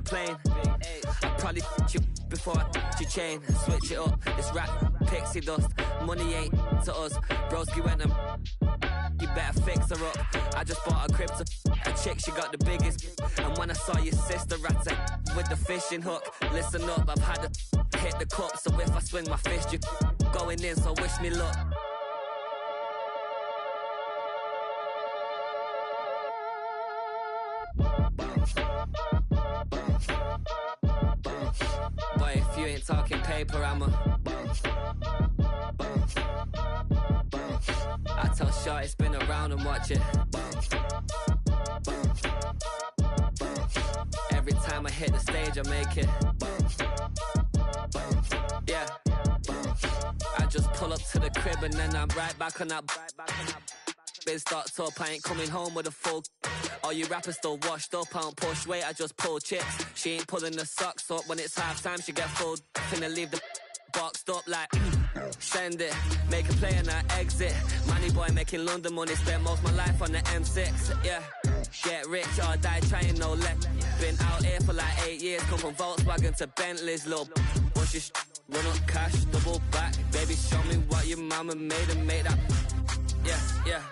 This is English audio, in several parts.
a plane. I probably f***ed you before I f***ed your chain. Switch it up, this rap pixie dust. Money ain't to us. Broski went and you better fix her up. I just bought a crib to a chick, she got the biggest. And when I saw your sister rat with the fishing hook, listen up, I've had to hit the cup. So if I swing my fist, you going in, so wish me luck. Boy, if you ain't talking paper, I'm a I tell Shorty spin around and watch it. Every time I hit the stage, I make it. Yeah. I just pull up to the crib and then I'm right back on that. Biz starts up, I ain't coming home with a full. All you rappers still washed up, I don't push weight, I just pull chips. She ain't pulling the socks up, when it's half time she get full. Finna leave the boxed up like send it, make a play and I exit. Money boy making London money, spend most of my life on the M6. Yeah, get rich or die trying, no let. Been out here for like 8 years, come from Volkswagen to Bentley's, little bunch of run up cash, double back. Baby, show me what your mama made and make that. Yeah,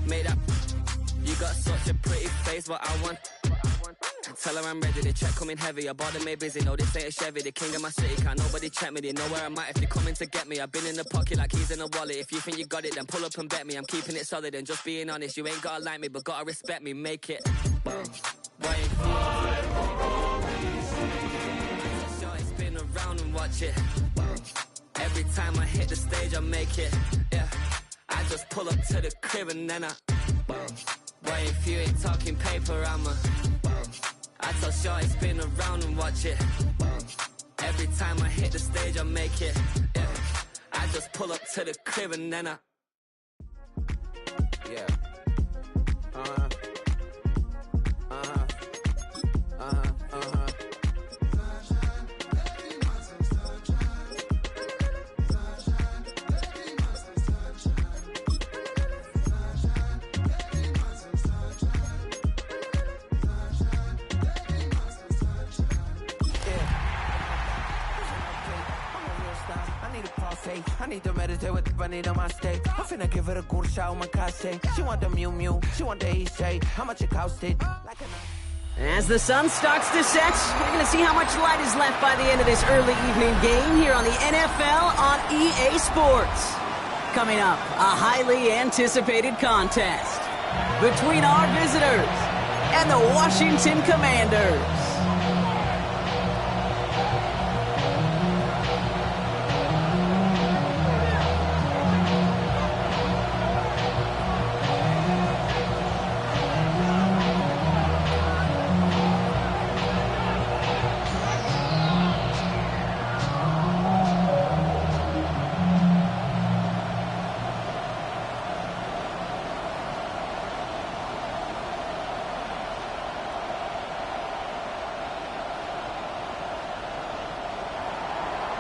made that. You got such a pretty face, but I want. Tell her I'm ready, the check coming heavy. I bought them made busy, no this ain't a Chevy. The king of my city, can't nobody check me. They know where I'm at if they coming to get me. I've been in the pocket like keys in a wallet. If you think you got it, then pull up and bet me. I'm keeping it solid and just being honest. You ain't gotta like me, but gotta respect me, make it. Boy, shorty spin around and watch it. Every time I hit the stage, I make it. Yeah, I just pull up to the crib and then I. Boy, if you ain't talking paper, I'm a. I tell Shorty spin around and watch it. Every time I hit the stage, I make it. Yeah, I just pull up to the crib and then I. Yeah. I need to meditate with the bunny on my state. I'm finna give her a good shot on my case. She want the Mew Mew, she want the Eastside. How much it costed? As the sun starts to set, we're going to see how much light is left by the end of this early evening game here on the NFL on EA Sports. Coming up, a highly anticipated contest between our visitors and the Washington Commanders.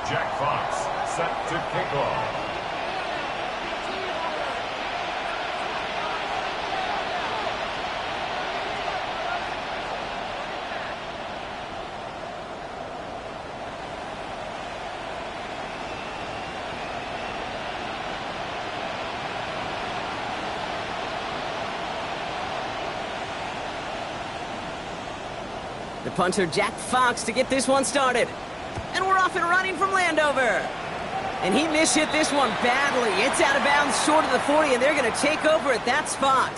Jack Fox, set to kick off. The punter, Jack Fox, to get this one started. And we're off and running from Landover. And he mishit this one badly. It's out of bounds short of the 40, and they're going to take over at that spot.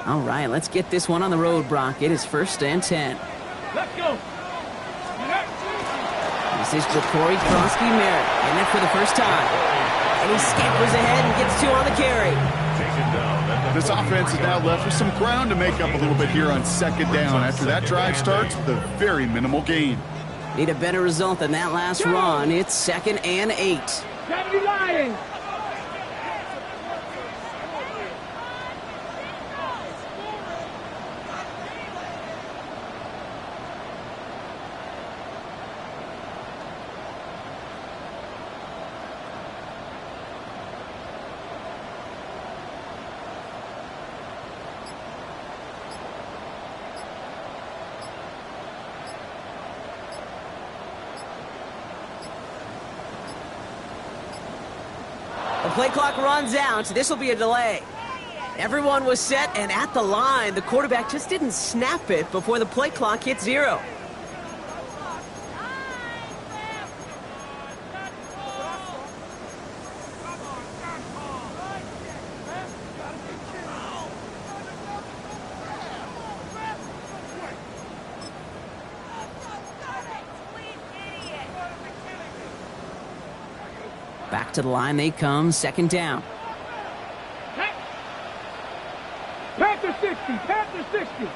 All right, let's get this one on the road, Brock. It is 1st and 10. Let's go. This is Ja'Cory Krosky-Merritt in it for the first time. And he scampers ahead and gets 2 on the carry. This offense is now left with some ground to make up a little bit here on 2nd down. After that drive starts, the very minimal gain. Need a better result than that last run. It's 2nd and 8. 70 Lions. The play clock runs out. This will be a delay. Everyone was set and at the line. The quarterback just didn't snap it before the play clock hit 0. Back to the line they come, 2nd down. Panther 60, Panther 60.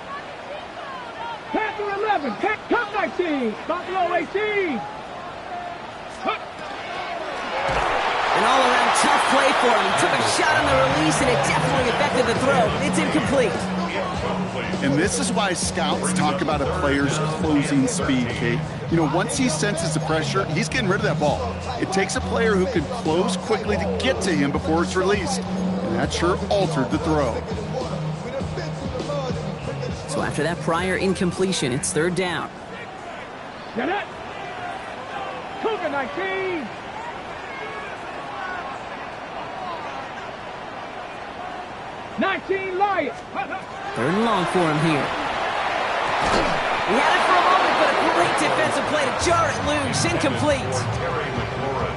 Panther 11, Cup 19, Buffalo 18. An all-around tough play for him. He took a shot on the release, and it definitely affected the throw. It's incomplete. And this is why scouts talk about a player's closing speed, Kate. You know, once he senses the pressure, he's getting rid of that ball. It takes a player who can close quickly to get to him before it's released. And that sure altered the throw. So after that prior incompletion, it's 3rd down. Get it. Cougar 19. Lions. 3rd and long for him here. He had it for a moment, but a great defensive play to jar it loose. Incomplete.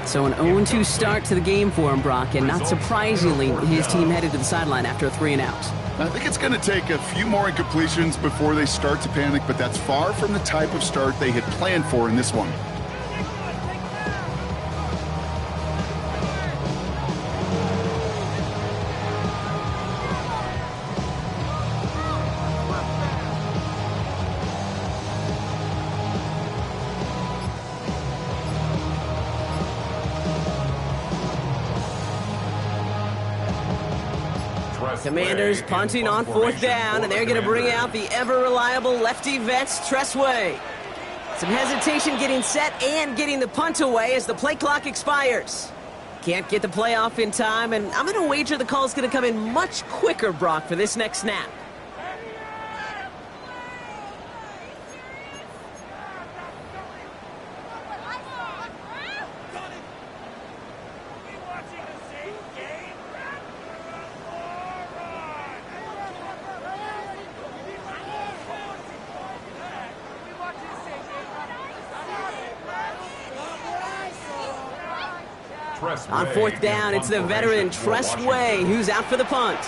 So an 0-2 start to the game for him, Brock, and not surprisingly, his team headed to the sideline after a 3-and-out. I think it's going to take a few more incompletions before they start to panic, but that's far from the type of start they had planned for in this one. Commanders punting on 4th down, and they're going to bring out the ever-reliable lefty vets, Tressway. Some hesitation getting set and getting the punt away as the play clock expires. Can't get the play off in time, and I'm going to wager the call's going to come in much quicker, Brock, for this next snap. On 4th down, it's the veteran Tressway who's out for the punt.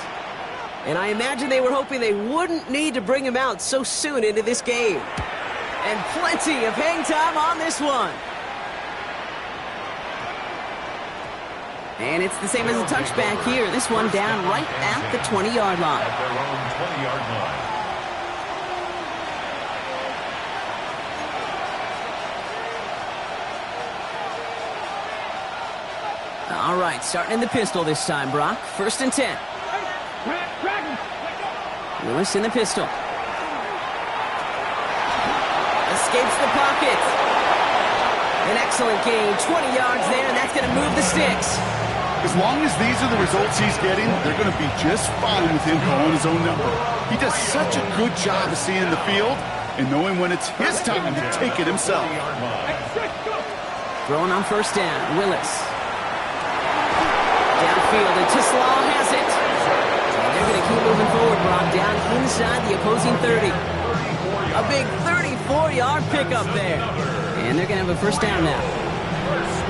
And I imagine they were hoping they wouldn't need to bring him out so soon into this game. And plenty of hang time on this one. And it's the same as a touchback here. This one down right at the 20-yard line. At their own 20-yard line. All right, starting in the pistol this time, Brock. 1st and 10. Willis in the pistol. Escapes the pocket. An excellent gain, 20 yards there, and that's going to move the sticks. As long as these are the results he's getting, they're going to be just fine with him calling his own number. He does such a good job of seeing the field and knowing when it's his time to take it himself. Throwing on 1st down, Willis. Downfield, and Tislau has it. And they're going to keep moving forward, Brock, down inside the opposing 30. A big 34-yard pickup there. And they're going to have a 1st down now.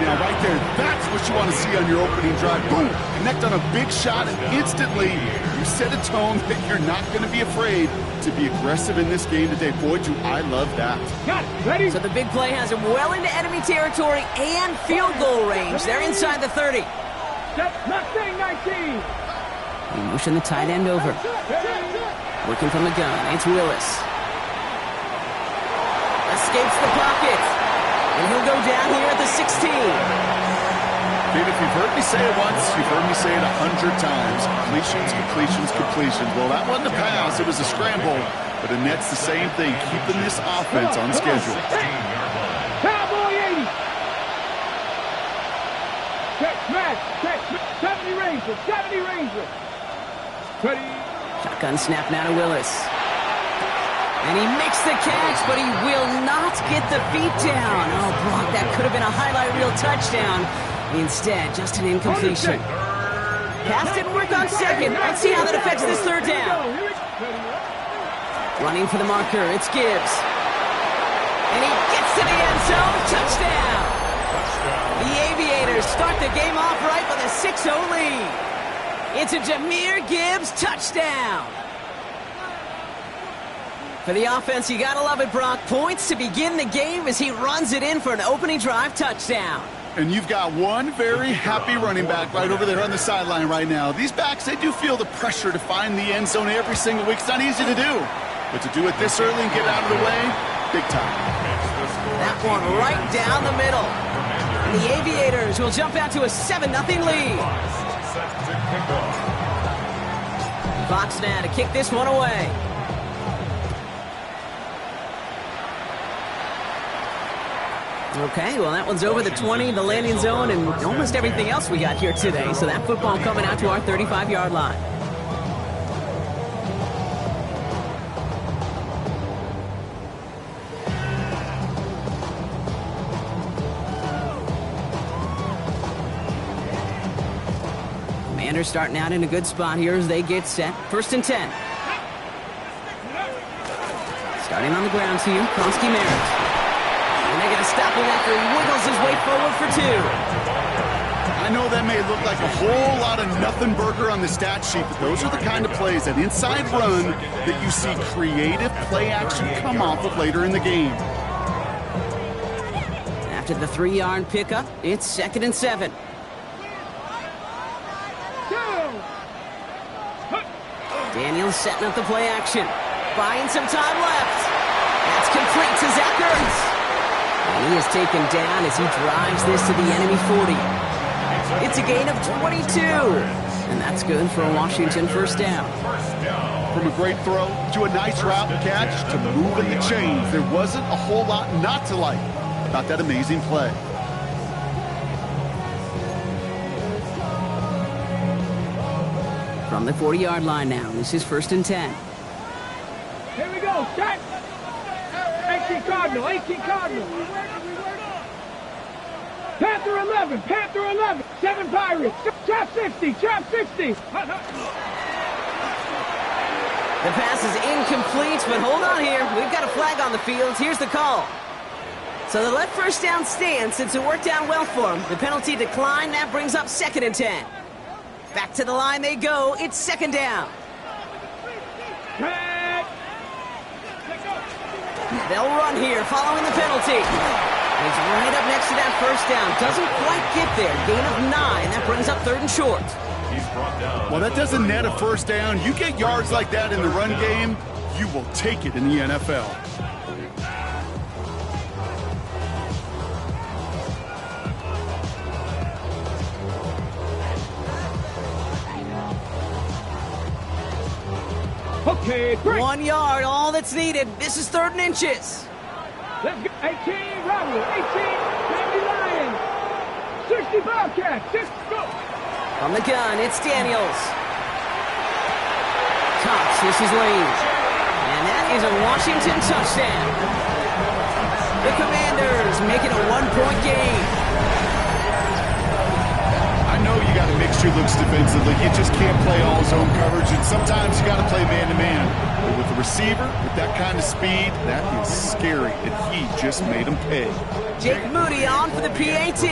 Now, right there, that's what you want to see on your opening drive. Boom! Connect on a big shot, and instantly you set a tone that you're not going to be afraid to be aggressive in this game today. Boy, do I love that. Got it. Ready? So the big play has them well into enemy territory and field goal range. They're inside the 30. Mustang 19. They motion the tight end over. Working from the gun, it's Willis. Escapes the pocket. And he'll go down here at the 16. David, if you've heard me say it once, you've heard me say it 100 times. Completions, completions, completions. Well, that wasn't a pass. It was a scramble. But Annette's the same thing, keeping this offense on schedule. Cowboy 80. Check smash. 70 Ranger. 70 Ranger. Ready. Shotgun snap now to Willis. And he makes the catch, but he will not get the feet down. Oh, Brock, that could have been a highlight reel touchdown. Instead, just an incompletion. Pass didn't work on second. Let's see how that affects this third down. Running for the marker, it's Gibbs. And he gets to the end zone. Touchdown! The Aviators start the game off right with a 6-0 lead. It's a Jahmyr Gibbs touchdown. For the offense, you gotta love it, Brock. Points to begin the game as he runs it in for an opening drive touchdown. And you've got one very happy running back right over there on the sideline right now. These backs, they do feel the pressure to find the end zone every single week. It's not easy to do. But to do it this early and get out of the way, big time. That one right down the middle. And the Aviators will jump out to a 7-0 lead. Fox now to kick this one away. Okay, well, that one's over the 20, the landing zone, and almost everything else we got here today. So that football coming out to our 35-yard line. Commanders starting out in a good spot here as they get set. 1st and 10. Starting on the ground here, Kronsky Merritt. And they're going to stop him after he wiggles his way forward for 2. I know that may look like a whole lot of nothing burger on the stat sheet, but those are the kind of plays, that inside run, that you see creative play action come off of later in the game. After the 3-yard pickup, it's 2nd and 7. Daniels setting up the play action. Buying some time left. That's complete to Zach Ertz. And he is taken down as he drives this to the enemy 40. It's a gain of 22. And that's good for a Washington 1st down. From a great throw to a nice route and catch to moving the chains, there wasn't a whole lot not to like about that amazing play. From the 40-yard line now, this is 1st and 10. Here we go, set. 18 Cardinal, 18 Cardinal. Panther 11, Panther 11. 7 Pirates, trap 60, trap 60. The pass is incomplete, but hold on here. We've got a flag on the field. Here's the call. So they let 1st down stand since it worked out well for them. The penalty declined. That brings up 2nd and 10. Back to the line they go. It's 2nd down. They'll run here following the penalty. He's right up next to that 1st down. Doesn't quite get there. Gain of 9. That brings up 3rd and short. Well, that doesn't net a 1st down. You get yards like that in the run game, you will take it in the NFL. Okay, break. 1 yard, all that's needed. This is 3rd and inches. Let's go. 18 Rebel, 18 Lions, 60 Bobcats, 6 go. From the gun, it's Daniels. Cox, this is Lane. And that is a Washington touchdown. The Commanders making a 1-point game. I know you got to mix your looks defensively. You just can't play all zone coverage, and sometimes you got to play man-to-man. But with the receiver, with that kind of speed, that is scary, and he just made him pay. Jake Moody on for the PAT.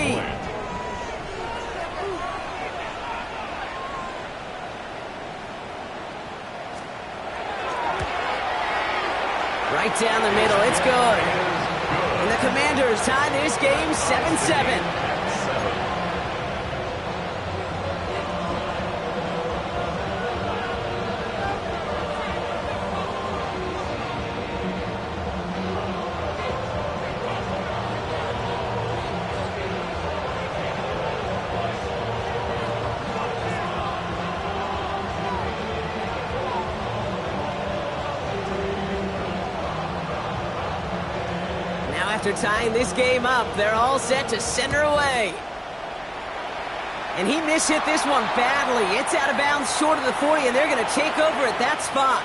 Right down the middle, it's good. And the Commanders tie this game 7-7. after tying this game up, they're all set to center away. And he mishit this one badly. It's out of bounds short of the 40, and they're going to take over at that spot.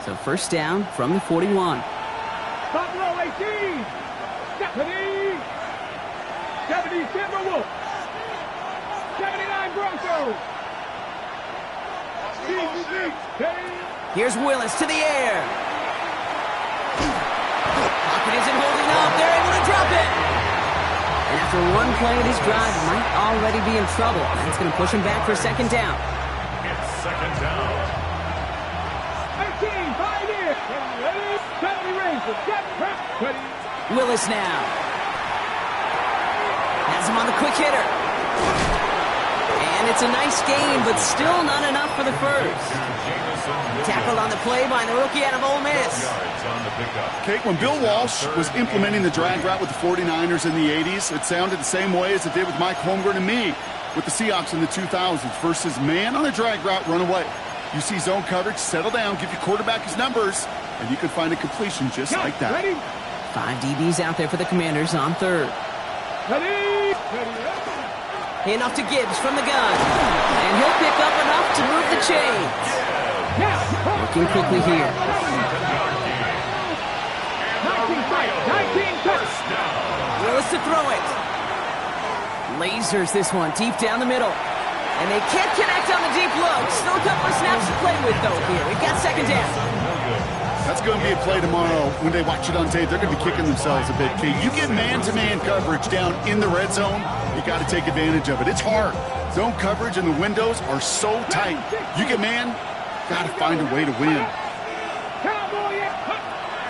So first down from the 41. Buffalo 18. 70. 70 Timberwolves. 79 Broncos. Here's Willis to the air. Pocket isn't holding up. They're able to drop it. And after one play of this drive, might already be in trouble. That's going to push him back for second down. It's second down. 18, 5 years. 70 Rangers. Willis now. Has him on the quick hitter. And it's a nice game, but still not enough for the first. Tackled on the play by the rookie out of Ole Miss. Kate, when Bill Walsh was implementing the drag route with the 49ers in the 80s, it sounded the same way as it did with Mike Holmgren and me with the Seahawks in the 2000s versus man on a drag route, run away. You see zone coverage, settle down, give your quarterback his numbers, and you can find a completion just like that. 5 DBs out there for the Commanders on third. Enough to Gibbs from the gun. And he'll pick up enough to move the chains. Looking quickly here. 19 touchdowns. Willis to throw it. Lasers this one deep down the middle. And they can't connect on the deep look. Still a couple of snaps to play with, though, here. We've got second down. That's going to be a play tomorrow. When they watch it on tape, they're going to be kicking themselves a bit, Kate. You get man-to-man coverage down in the red zone, you got to take advantage of it. It's hard. Zone coverage and the windows are so tight. You get man, got to find a way to win.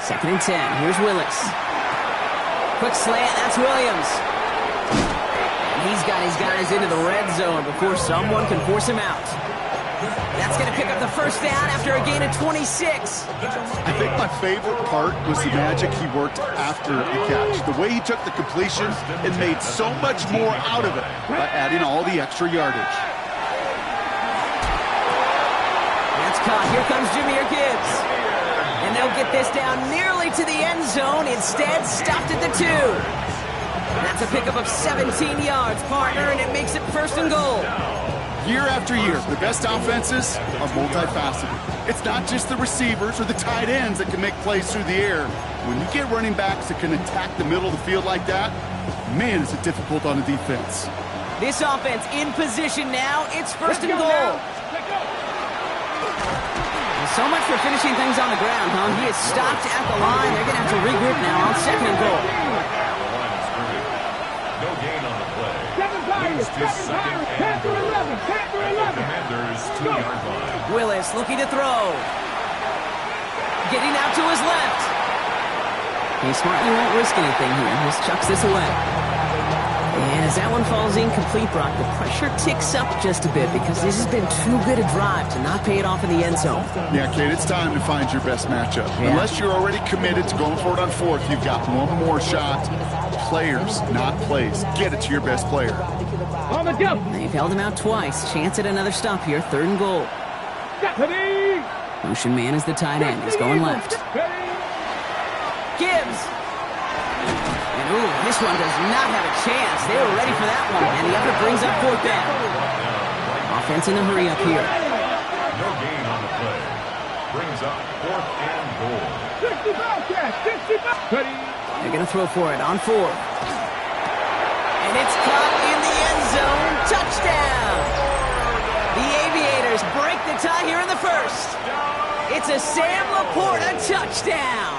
Second and 10. Here's Willis. Quick slant. That's Williams. And he's got his guys into the red zone before someone can force him out. That's going to pick up the first down after a gain of 26. I think my favorite part was the magic he worked after the catch. The way he took the completion and made so much more out of it by adding all the extra yardage. That's caught. Here comes Jahmyr Gibbs. And they'll get this down nearly to the end zone. Instead, stopped at the 2. That's a pickup of 17 yards, partner, and it makes it first and goal. Year after year, the best offenses are multifaceted. It's not just the receivers or the tight ends that can make plays through the air. When you get running backs that can attack the middle of the field like that, man, is it difficult on the defense. This offense in position now. It's first and goal. So much for finishing things on the ground, huh? He is stopped at the line. They're going to have to regroup now on second and goal. No gain on the play. Leads to second and goal. Commanders 2-yard line. Willis looking to throw. Getting out to his left. He smartly won't risk anything here. Just chucks this away. And as that one falls incomplete, Brock, the pressure ticks up just a bit because this has been too good a drive to not pay it off in the end zone. Yeah, Kate, it's time to find your best matchup. Yeah. Unless you're already committed to going for it on fourth, you've got one more shot. Players, not plays. Get it to your best player. On the jump. They've held him out twice. Chance at another stop here. Third and goal. Motion man is the tight end. He's going left. Gibbs. And ooh, this one does not have a chance. They were ready for that one. And the effort brings up fourth down. Offense in the hurry up here. No gain on the play. Brings up fourth and goal. 60 Bobcats. 60 Bobcats. They're going to throw for it on fourth. And it's caught in the end zone. Touchdown. The Aviators break the tie here in the first. It's a Sam Laporta touchdown.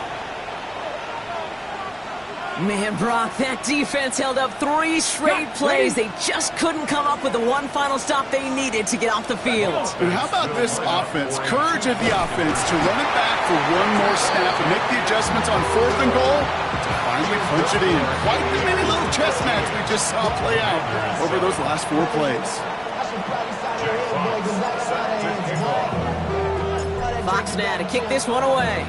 Man, Brock, that defense held up 3 straight plays. They just couldn't come up with the one final stop they needed to get off the field. And how about this offense? Courage of the offense to run it back for one more snap and make the adjustments on fourth and goal to finally punch it in. Quite the mini little chess match we just saw play out over those last 4 plays. Fox now to kick this one away.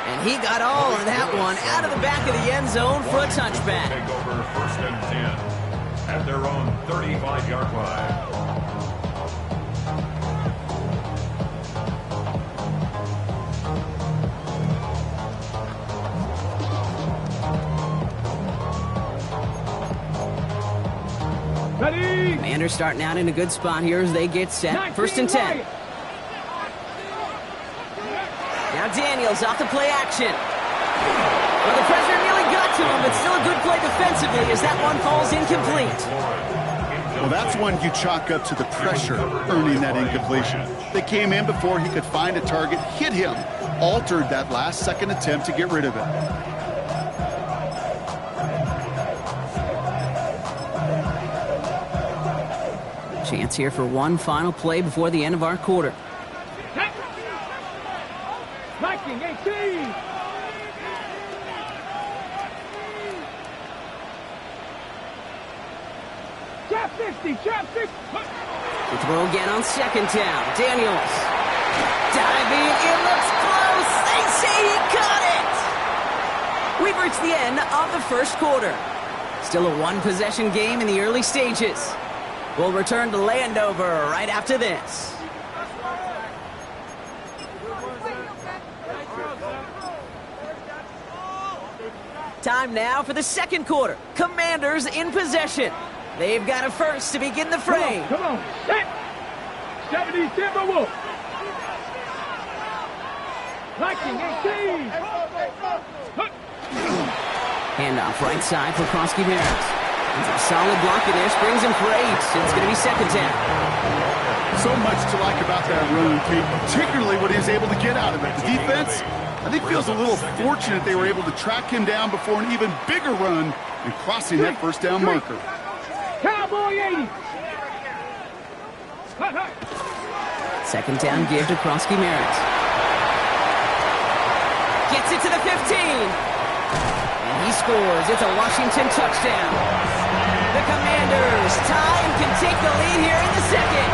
And he got all of that one out of the back of the end zone for a touchback. Take over 1st and 10 at their own 35-yard line. Ready? Commanders starting out in a good spot here as they get set. 1st and 10. Now Daniels off the play action. Well, the pressure nearly got to him, but still a good play defensively as that one falls incomplete. Well, that's one you chalk up to the pressure earning that incompletion. They came in before he could find a target, hit him, altered that last-second attempt to get rid of it. Chance here for one final play before the end of our quarter. Viking 18. Trap 50, trap 50. The throw again on 2nd down. Daniels. Diving, it looks close. They say he caught it. We've reached the end of the 1st quarter. Still a one-possession game in the early stages. We'll return to Landover right after this. Time now for the 2nd quarter. Commanders in possession. They've got a first to begin the frame. Come on, set. 70 Timberwolves. Viking 18. Handoff right side for Krosky Maris. A solid block in there, springs him for 8. It's going to be 2nd down. So much to like about that run, Pete, particularly what he was able to get out of it. The defense, I think, feels a little fortunate they were able to track him down before an even bigger run and crossing that 1st down marker. Cowboy 80. 2nd down give to Krosky Maris. Gets it to the 15. And he scores. It's a Washington touchdown. The Commanders tie and can take the lead here in the 2nd.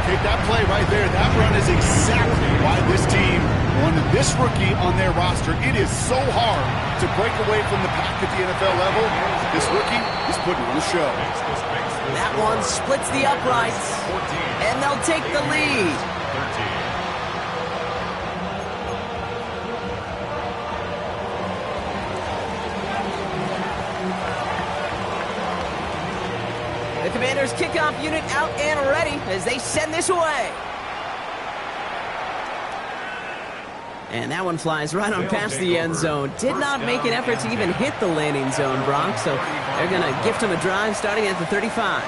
Take that play right there. That run is exactly why this team wanted this rookie on their roster. It is so hard to break away from the pack at the NFL level. This rookie is putting on a show. That one splits the uprights, and they'll take the lead. 13. The Commanders kickoff unit out and ready as they send this away. And that one flies right on past the end zone. Did not make an effort to even hit the landing zone, Brock, so they're going to gift him a drive starting at the 35.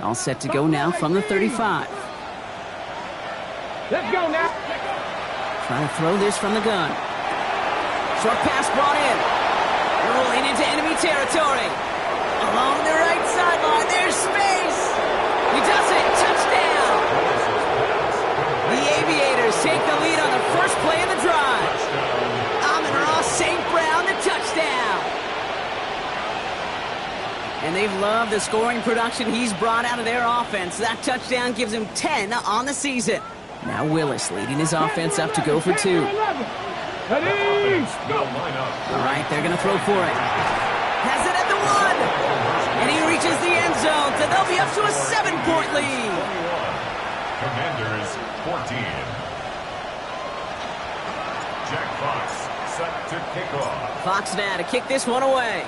All set to go now from the 35. Let's go now. Trying to throw this from the gun. Short pass brought in. Rolling into enemy territory. Along the right sideline, there's space. He does it. Touchdown. The Aviators take the lead on the first play of the drive. Amon-Ra St. Brown, the touchdown. And they've loved the scoring production he's brought out of their offense. That touchdown gives him 10 on the season. Now Willis leading his offense up to go for 2. Ready? Go. All right, they're going to throw for it. Has it at the 1. And he reaches the end zone, so they'll be up to a 7-point lead. Commanders 14. Jack Fox set to kick off. Fox now to kick this one away.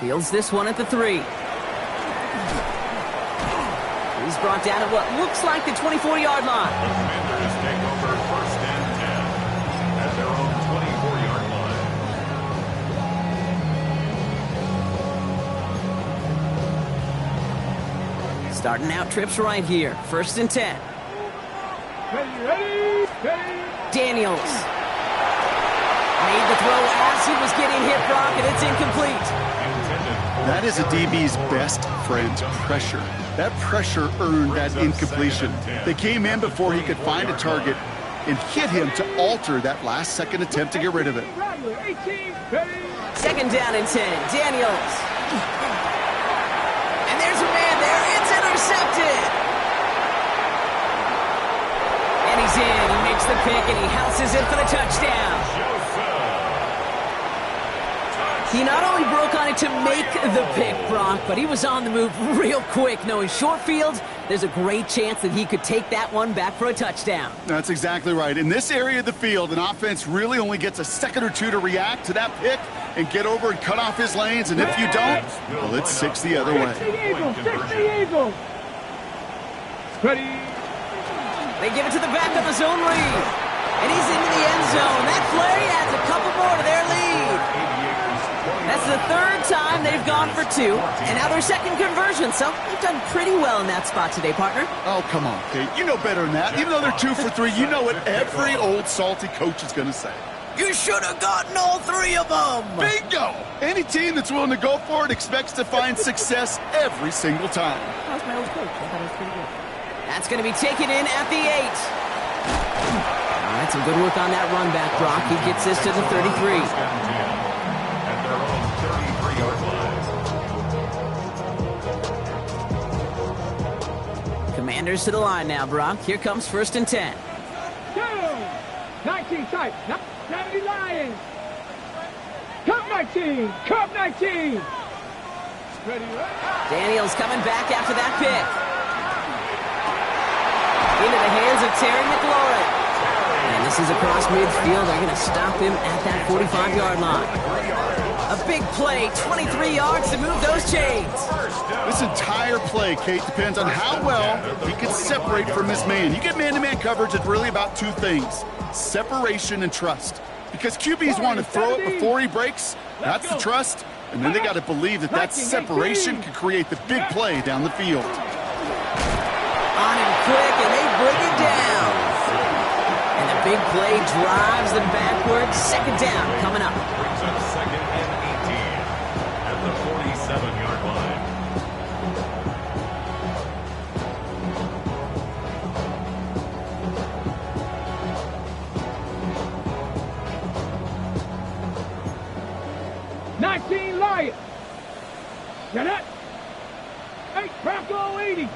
Fields this one at the 3. He's brought down at what looks like the 24-yard line. The Commanders take over 1st and 10 at their own 24-yard line. Starting out trips right here. 1st and 10. Ready? Daniels. Made the throw as he was getting hit, Brock, and it's incomplete. That is a DB's best friend, pressure. That pressure earned that incompletion. They came in before he could find a target, and hit him to alter that last-second attempt to get rid of it. 18, ready. Second down and 10. Daniels. And there's a man there. It's intercepted. And he's in. He makes the pick, and he houses it for the touchdown. He not only broke on it to make the pick, Brock, but he was on the move real quick. Knowing short field, there's a great chance that he could take that one back for a touchdown. That's exactly right. In this area of the field, an offense really only gets a second or two to react to that pick and get over and cut off his lanes. And if you don't, well, it's 6 the other way. 60 Eagles. Ready. They give it to the back of his own lead. And he's into the end zone. That play adds a couple more to their lead. That's the third time they've gone for 2, and now their second conversion, so they've done pretty well in that spot today, partner. Oh, come on, Kate. You know better than that. Even though they're 2 for 3, you know what every old salty coach is going to say. You should have gotten all 3 of them. Bingo! Any team that's willing to go for it expects to find success every single time. That was my old coach. I thought it was pretty good. That's going to be taken in at the 8. All right, some good work on that run back, Brock. He gets this to the 33. Commanders to the line now, Brock. Here comes 1st and 10. 19 tight. 70 Lions. Cup 19. Cup 19. Ready. Daniels coming back after that pick. Into the hands of Terry McLaurin. And this is across midfield. They're going to stop him at that 45-yard line. A big play, 23 yards to move those chains. This entire play, Kate, depends on how well he can separate from his man. You get man-to-man coverage, it's really about 2 things, separation and trust. Because QBs want to throw it before he breaks, that's the trust, and then they got to believe that that separation can create the big play down the field. On him quick, and they bring it down. And the big play drives them backwards. Second down coming up. Brings up 2nd and 18 at the 47-yard line. Lions. Get it. 8 Bronco 80.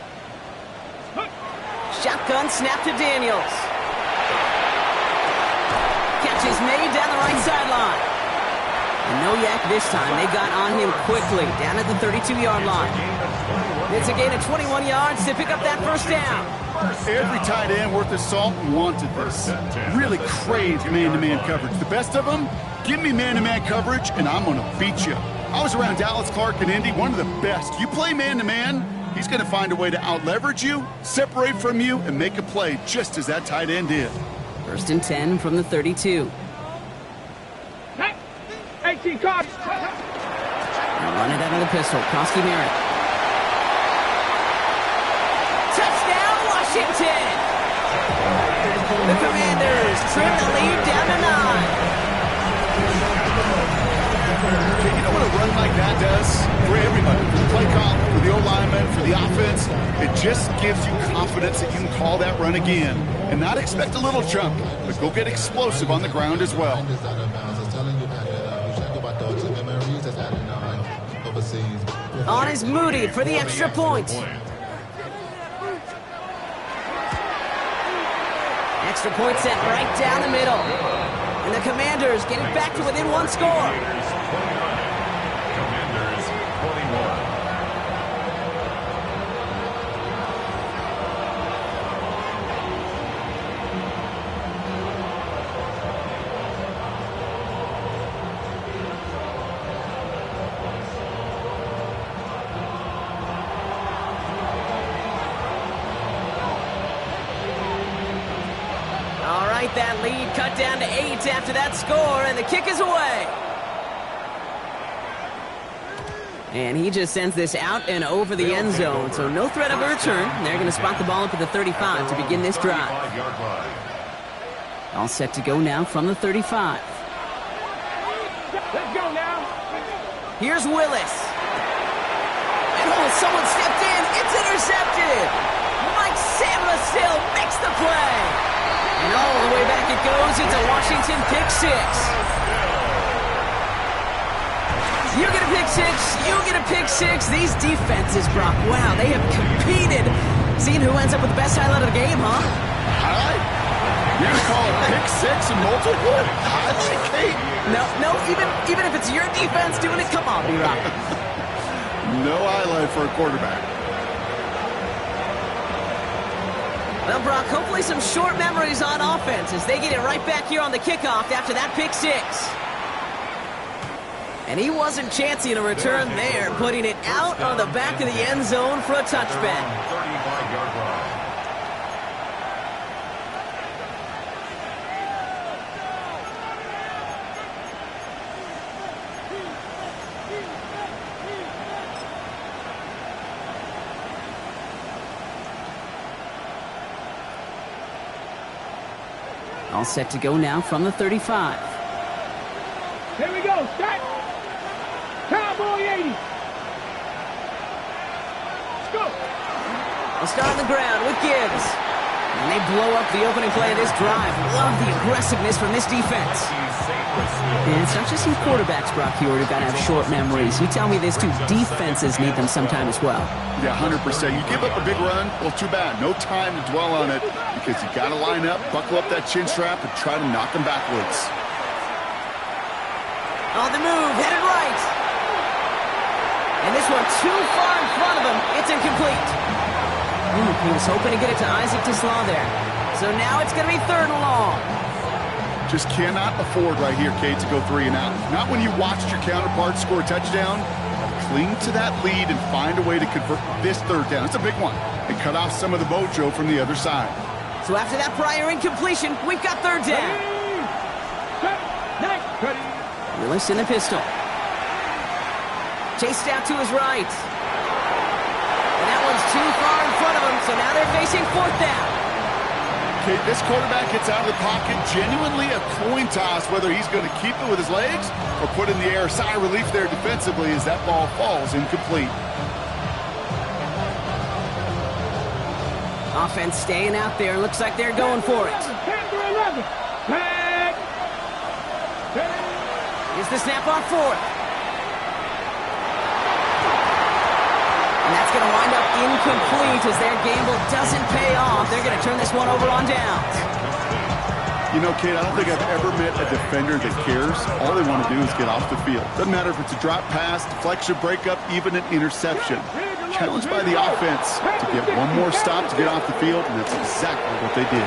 Shotgun snap to Daniels. Catch is made down the right sideline. And no yak this time. They got on him quickly down at the 32-yard line. It's a gain of 21 yards to pick up that first down. Every tight end worth his salt wanted this. Really craved man-to-man coverage. The best of them, give me man-to-man coverage and I'm going to beat you. I was around Dallas Clark and Indy, one of the best. You play man-to-man, he's going to find a way to out-leverage you, separate from you, and make a play just as that tight end did. 1st and 10 from the 32. 18 cards. Run it out of the pistol. Kosky Merritt. Touchdown, Washington! The Commanders trim the lead down to 9. You know what a run like that does for everybody? For the play call, for the O-lineman, for the offense. It just gives you confidence that you can call that run again. And not expect a little jump, but go get explosive on the ground as well. On is Moody for the extra point. Extra point set right down the middle. And the Commanders get it back to within one score. Commanders 21. That lead cut down to 8 after that score, and the kick is away. And he just sends this out and over the end zone, so no threat of a return. They're going to spot the ball up at the 35 to begin this drive. All set to go now from the 35. Let's go now. Here's Willis. And someone stepped in. It's intercepted. Mike Samuel makes the play. And all the way back it goes. It's a Washington pick six. You get a pick six. You get a pick six. These defenses, Brock, wow, they have competed. Seeing who ends up with the best highlight of the game, huh? Highlight? You're going to call it pick six and multiple? Highlight, Kate? No, even if it's your defense doing it, come on, B-Rock. No highlight for a quarterback. Well, Brock, hopefully some short memories on offense as they get it right back here on the kickoff after that pick six. And he wasn't chancing a return there, putting it out on the back of the end zone for a touchback. 35-yard line. All set to go now from the 35. Here we go, start. Cowboy 80. Let's go. They'll start on the ground with Gibbs. And they blow up the opening play of this drive. Love the aggressiveness from this defense. And it's not just some quarterbacks, Brock Huard, who've got to have short memories. You tell me this too, defenses need them sometime as well. Yeah, 100%. You give up a big run, well, too bad. No time to dwell on it because you got to line up, buckle up that chin strap, and try to knock them backwards. On the move, headed right. And this one too far in front of him. It's incomplete. He was hoping to get it to Isaac Tisla there. So now it's going to be 3rd and long. Just cannot afford right here, Kate, to go 3 and out. Not when you watched your counterpart score a touchdown. Cling to that lead and find a way to convert this 3rd down. It's a big one. And cut off some of the mojo from the other side. So after that prior incompletion, we've got 3rd down. Willis in the pistol. Chased out to his right. And that one's too far in front of him, so now they're facing 4th down. Okay, this quarterback gets out of the pocket, genuinely a coin toss whether he's going to keep it with his legs or put in the air. Sigh of relief there defensively as that ball falls incomplete. Offense staying out there. Looks like they're going for it. 10 to 11. Tag. Here's the snap on 4th. And that's going to wind up incomplete as their gamble doesn't pay off. They're going to turn this one over on downs. You know, Kate, I don't think I've ever met a defender that cares. All they want to do is get off the field. Doesn't matter if it's a drop pass, deflection, breakup, even an interception. Challenged by the offense to get one more stop to get off the field, and that's exactly what they did.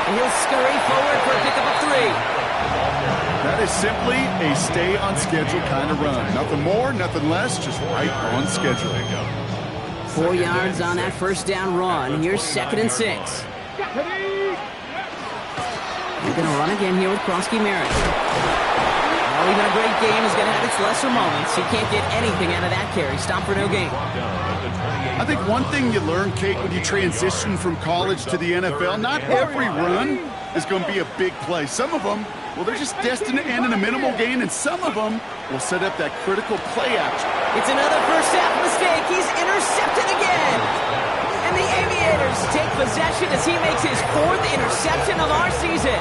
And he'll scurry forward for a pickup of 3. That is simply a stay-on-schedule kind of run. Nothing more, nothing less, just right on schedule. 4 yards on that 1st down run. Here's 2nd and 6. We're going to run again here with Krosky Merritt. Well, even a great game is going to have its lesser moments. He can't get anything out of that carry. Stop for no gain. I think one thing you learn, Kate, when you transition from college to the NFL, not every run is going to be a big play. Some of them, well, they're just destined to end in a minimal gain, and some of them will set up that critical play action. It's another first half mistake. He's intercepted again. And the Aviators take possession as he makes his 4th interception of our season.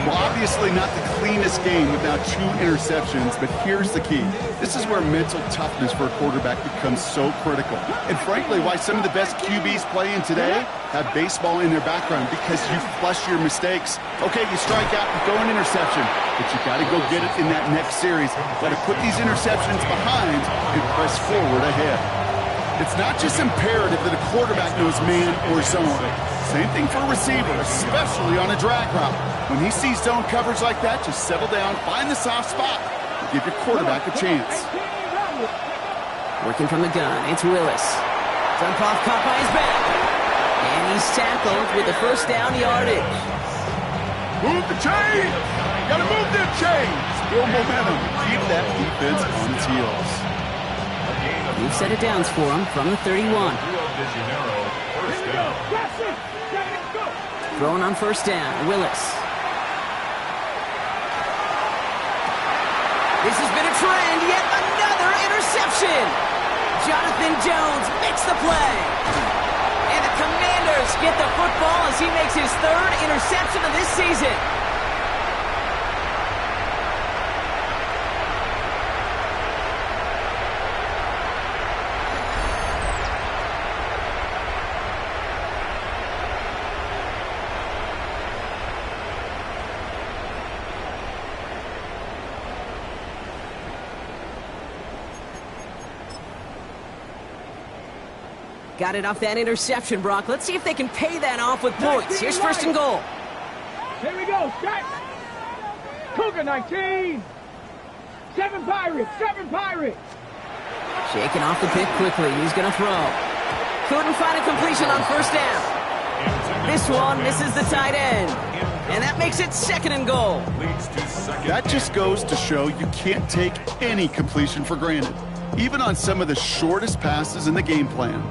Well, obviously not the cleanest game with now 2 interceptions, but here's the key. This is where mental toughness for a quarterback becomes so critical. And frankly, why some of the best QBs playing today have baseball in their background, because you flush your mistakes. Okay, you strike out, you go an interception, but you got to go get it in that next series. Got to put these interceptions behind and press forward ahead. It's not just imperative that a quarterback knows man or zone. Same thing for a receiver, especially on a drag route. When he sees zone coverage like that, just settle down, find the soft spot, and give your quarterback a chance. Working from the gun, it's Willis. Dunkov caught by his back. And he's tackled with the 1st down yardage. Move the chain! Gotta move them chains! Build momentum. Keep that defense on its heels. We've set it downs for him from the 31. Throwing on 1st down, Willis. This has been a trend, yet another interception. Jonathan Jones makes the play. And the Commanders get the football as he makes his third interception of this season. Got it off that interception, Brock. Let's see if they can pay that off with points. Here's first and goal. Here we go, Scott. Cougar 19. 7 Pirates, 7 Pirates. Shaking off the pick quickly. He's going to throw. Couldn't find a completion on first down. This one misses the tight end. And that makes it second and goal. That just goes to show you can't take any completion for granted, even on some of the shortest passes in the game plan.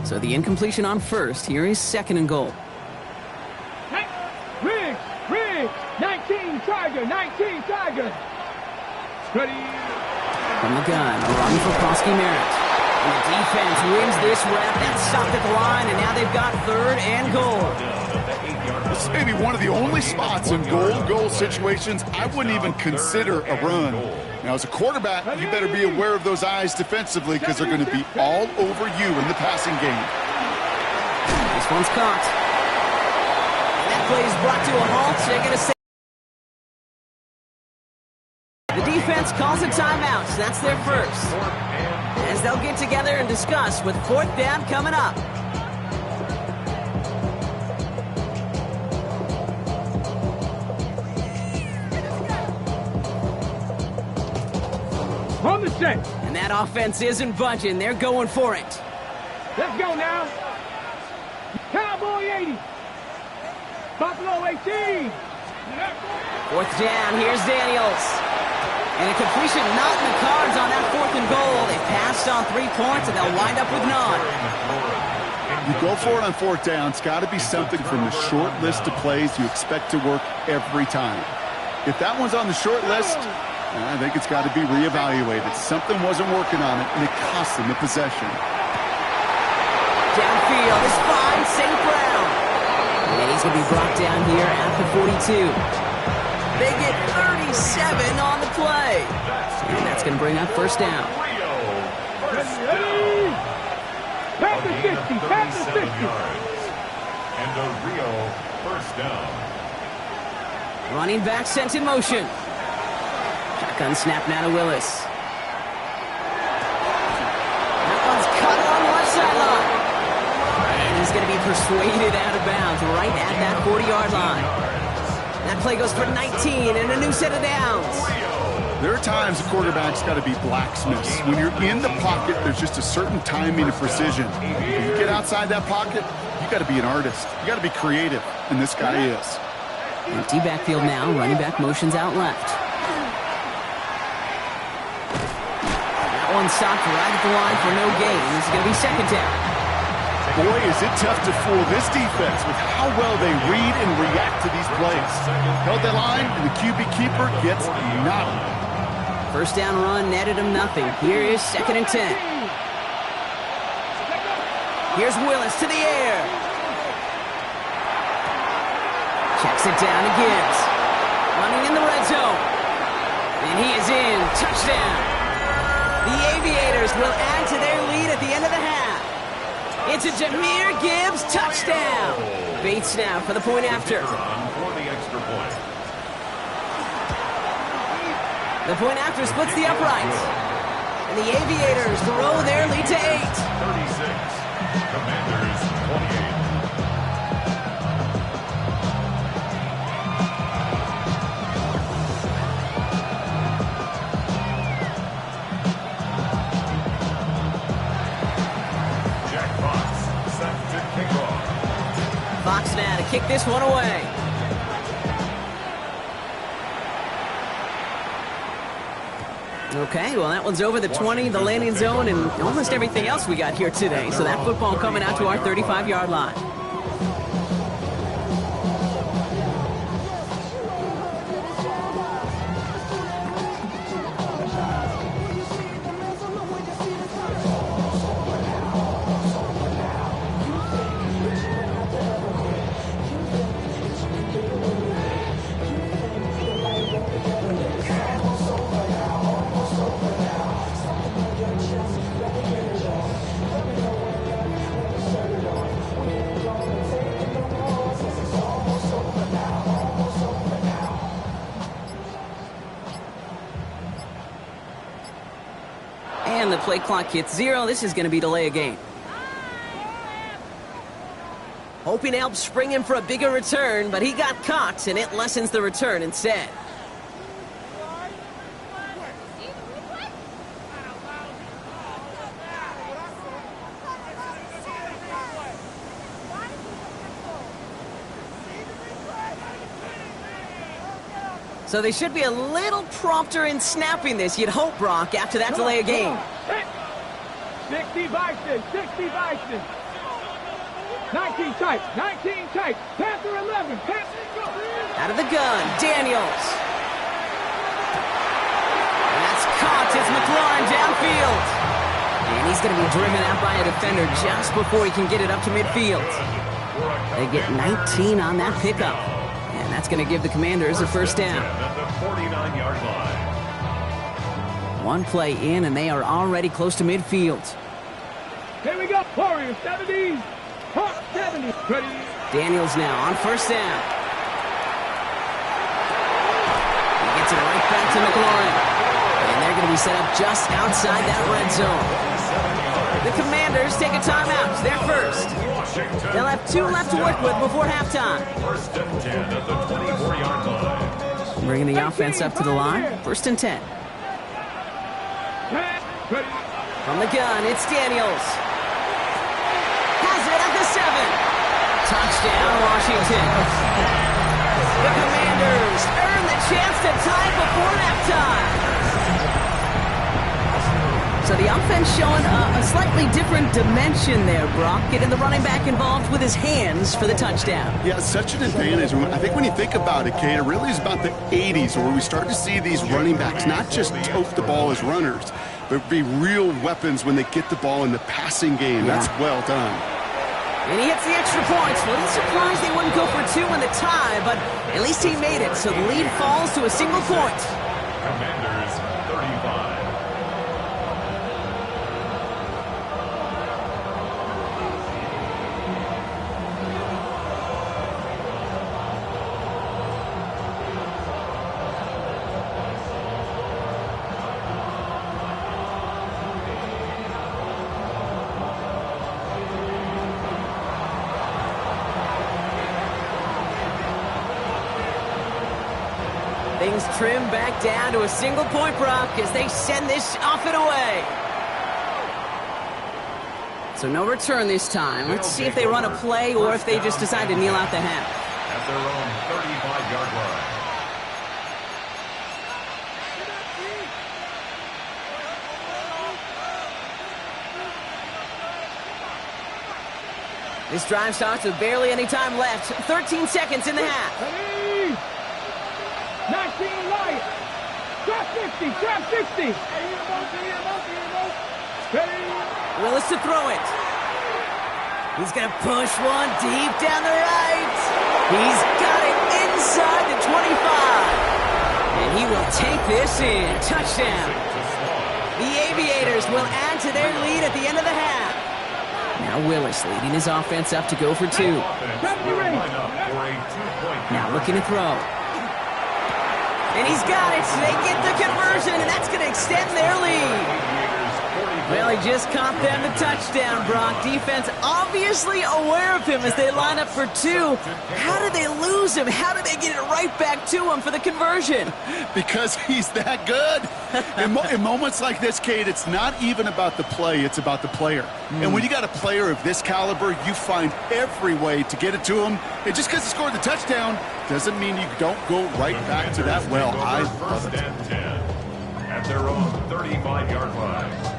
So the incompletion on first. Here is second and goal. Riggs, 19 Tiger, 19 Tiger. Ready. From the gun, a run for Prosky Merritt. And the defense wins this rep. That's stopped at the line, and now they've got third and goal. This may be one of the only spots in goal situations I wouldn't even consider a run. Now, as a quarterback, you better be aware of those eyes defensively because they're going to be all over you in the passing game. This one's caught. And that play is brought to a halt. They're going to say the defense calls a timeout. So that's their first. As they'll get together and discuss with fourth down coming up. On the set. And that offense isn't budging. They're going for it. Let's go now. Cowboy 80. Buffalo 18. Fourth down. Here's Daniels. And a completion not in the cards on that fourth and goal. They passed on 3 points, and they'll wind up with none. You go for it on fourth down. It's got to be something from the short list of plays you expect to work every time. If that one's on the short list, I think it's got to be reevaluated. Something wasn't working on it, and it cost them the possession. Downfield is fine, St. Brown. And he's going to be brought down here at the 42. They get 37 on the play. And that's going to bring up first down. Ready. Pass the 50, pass the 50. And a real first down. Running back sent in motion. Shotgun snap now to Willis. That one's cut on one sideline. And he's going to be persuaded out of bounds right at that 40-yard line. That play goes for 19 and a new set of downs. There are times the quarterback's got to be blacksmiths. When you're in the pocket, there's just a certain timing and precision. When you get outside that pocket, you got to be an artist. You got to be creative, and this guy is. Empty backfield now. Running back motions out left. That one stopped right at the line for no gain. This is going to be second down. Boy, is it tough to fool this defense with how well they read and react to these plays. Held that line, and the QB keeper gets nothing. First down run netted him nothing. Here is second and 10. Here's Willis to the air. Checks it down to Gibbs. Running in the red zone. And he is in. Touchdown. The Aviators will add to their lead at the end of the half. It's a Jahmyr Gibbs touchdown. Bates now for the point after. For the extra point. The point after splits the uprights. And the Aviators grow their lead to 8. 36. Commanders 28. Fox now to kick this one away. Okay, well, that one's over the 20, the landing zone, and almost everything else we got here today. So that football coming out to our 35-yard line. play clock hits 0, this is going to be delay a game. Hoping to help spring him for a bigger return, but he got caught, and it lessens the return instead. So they should be a little prompter in snapping this, you'd hope, Brock, after that delay of game. 60 Bison, 60 Bison. 19 tight, 19 tight. Panther 11, Panther. Out of the gun, Daniels. And that's caught as McLaurin downfield. And he's going to be driven out by a defender just before he can get it up to midfield. They get 19 on that pickup. And that's going to give the Commanders a first down. At the 49-yard line. One play in, and they are already close to midfield. Here we go. Warriors 70. Hawk 70. Ready. Daniels now on first down. He gets it right back to McLaurin. And they're going to be set up just outside that red zone. The Commanders take a timeout. They're first. They'll have 2 left to work with before halftime. First and 10 at the 24-yard line. Bringing the offense up to the line. First and 10. From the gun, it's Daniels. Has it at the 7. Touchdown, Washington. The Commanders earn the chance to tie before halftime. So the offense showing a slightly different dimension there, Brock. Getting the running back involved with his hands for the touchdown. Yeah, such an advantage. I think when you think about it, Kate, it really is about the 80s where we start to see these running backs not just tote the ball as runners, but be real weapons when they get the ball in the passing game. Yeah. That's well done. And he hits the extra points. A little surprised they wouldn't go for 2 in the tie, but at least he made it. So the lead falls to a single point. Commanders 35. Things trim back down to a single point, Brock, as they send this off and away. So no return this time. Let's see if they run a play or if they just decide to kneel out the half. At their own 35-yard line. This drive starts with barely any time left. 13 seconds in the half. 19 Lions. Drop 50. Drop 60. Willis to throw it. He's going to push one deep down the right. He's got it inside the 25. And he will take this in. Touchdown. The Aviators will add to their lead at the end of the half. Now Willis leading his offense up to go for 2. Now looking to throw. And he's got it. They get the conversion, and that's going to extend their lead. Well, he just caught them the touchdown, Brock. Defense obviously aware of him as they line up for 2. How did they lose him? How did they get it right back to him for the conversion? Because he's that good. In moments like this, Kate, it's not even about the play, it's about the player. And when you got a player of this caliber, you find every way to get it to him. And just because he scored the touchdown doesn't mean you don't go right back to that well. I love it. First and 10 at their own 35-yard line.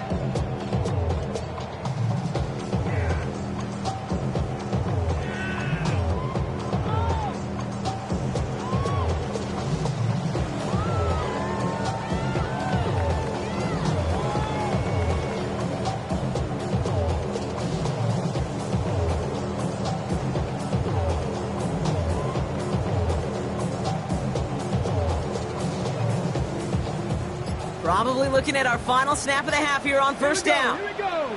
Probably looking at our final snap of the half here on first down. Here we go.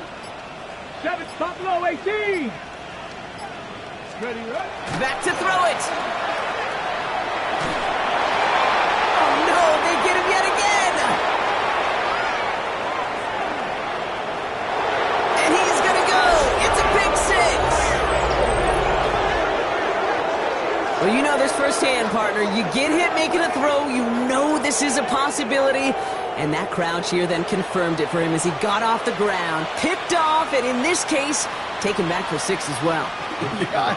7, Buffalo 18. Ready, right? Back to throw it. Oh no, they get him yet again. this firsthand, partner. You get hit making a throw, you know this is a possibility, and that crowd cheer then confirmed it for him as he got off the ground, picked off, and in this case, taken back for 6 as well. Yeah,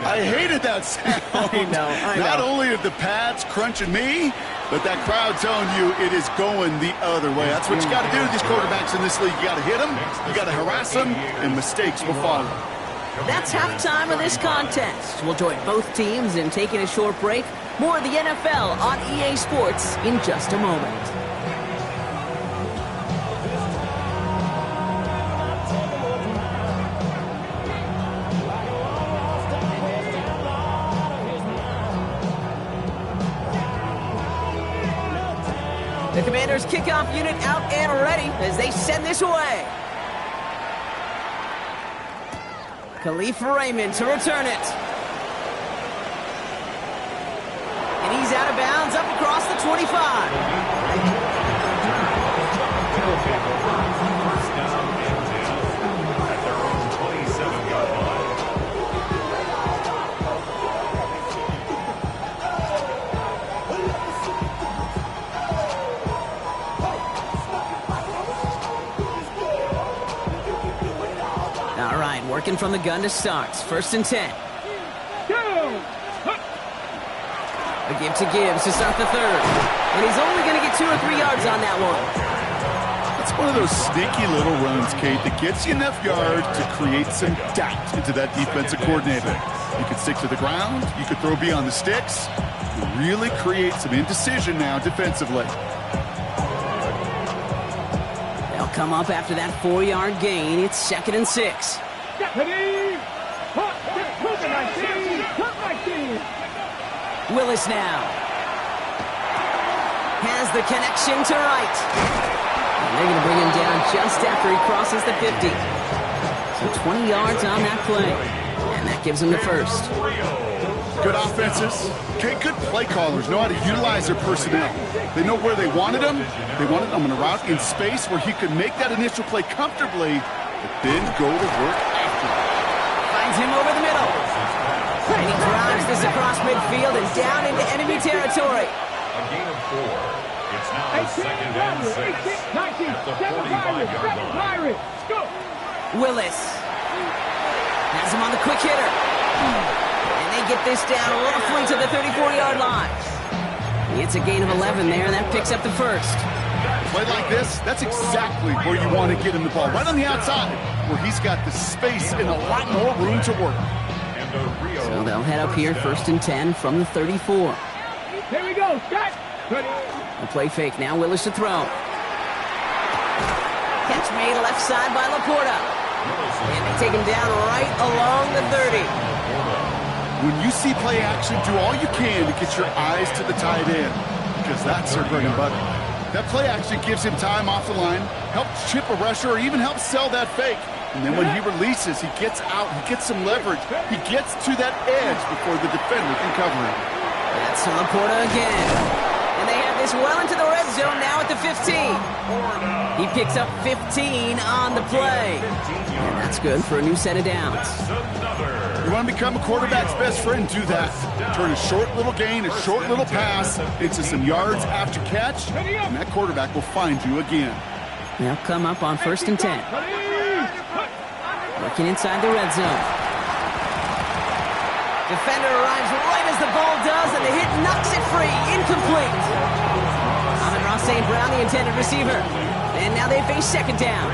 I hated that sound. I know. Not only are the pads crunching me, but that crowd telling you it is going the other way. That's what you got to do to these quarterbacks in this league. You got to hit them, you got to harass them, and mistakes will follow. That's halftime of this contest. We'll join both teams in taking a short break. More of the NFL on EA Sports in just a moment. The Commanders' kickoff unit out and ready as they send this away. Khalif Raymond to return it. And he's out of bounds up across the 25. Working from the gun to start. 1st and 10. A give to Gibbs to start the 3rd. And he's only going to get 2 or 3 yards on that one. That's one of those sneaky little runs, Kate, that gets you enough yards to create some doubt into that defensive coordinator. You could stick to the ground. You could throw beyond the sticks. You really create some indecision now defensively. They'll come up after that 4-yard gain. It's 2nd and 6. Willis now has the connection to Wright. And they're going to bring him down just after he crosses the 50. So 20 yards on that play. And that gives him the 1st. Good offenses. Okay, good play callers know how to utilize their personnel. They know where they wanted him. They wanted him in a route in space where he could make that initial play comfortably, but then go to work after it. Finds him over the middle. And he drives this across midfield and down into enemy territory. A gain of 4. It's now 2nd and 6 at the 45-yard line. Willis has him on the quick hitter. And they get this down roughly to the 34-yard line. It's a gain of 11 there, and that picks up the 1st. Play like this, that's exactly where you want to get him the ball. Right on the outside, where he's got the space and a lot more room to work. So they'll head up here 1st and 10 from the 34. Here we go, Scott. A play fake now, Willis to throw. Catch made left side by Laporta. And they take him down right along the 30. When you see play action, do all you can to get your eyes to the tight end, because that's their bread and butter. That play action gives him time off the line, helps chip a rusher, or even helps sell that fake. And then when he releases, he gets out, he gets some leverage. He gets to that edge before the defender can cover him. That's Laporta again. And they have this well into the red zone now at the 15. He picks up 15 on the play. And that's good for a new set of downs. You want to become a quarterback's best friend? Do that. Turn a short little gain, a short little pass into some yards after catch, and that quarterback will find you again. They'll come up on 1st and 10. Working inside the red zone. Defender arrives right as the ball does, and the hit knocks it free. Incomplete. Amon-Ra St. Brown, the intended receiver. And now they face 2nd down.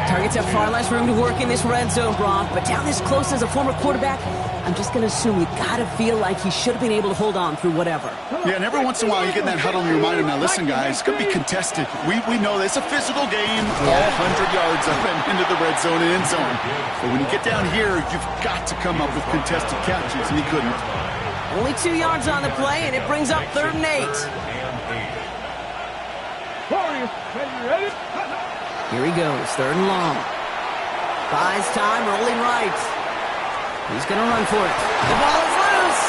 Targets have far less room to work in this red zone, Brock, but down this close as a former quarterback, I'm just going to assume you got to feel like he should have been able to hold on through whatever. Yeah, and every once in a while you get that huddle reminder. Now listen, guys, it's going to be contested. We know it's a physical game, all 100 yards up and into the red zone and end zone. But when you get down here, you've got to come up with contested catches, and he couldn't. Only 2 yards on the play, and it brings up 3rd and 8. Here he goes, 3rd and long. Buys time, rolling right. He's going to run for it. The ball is loose.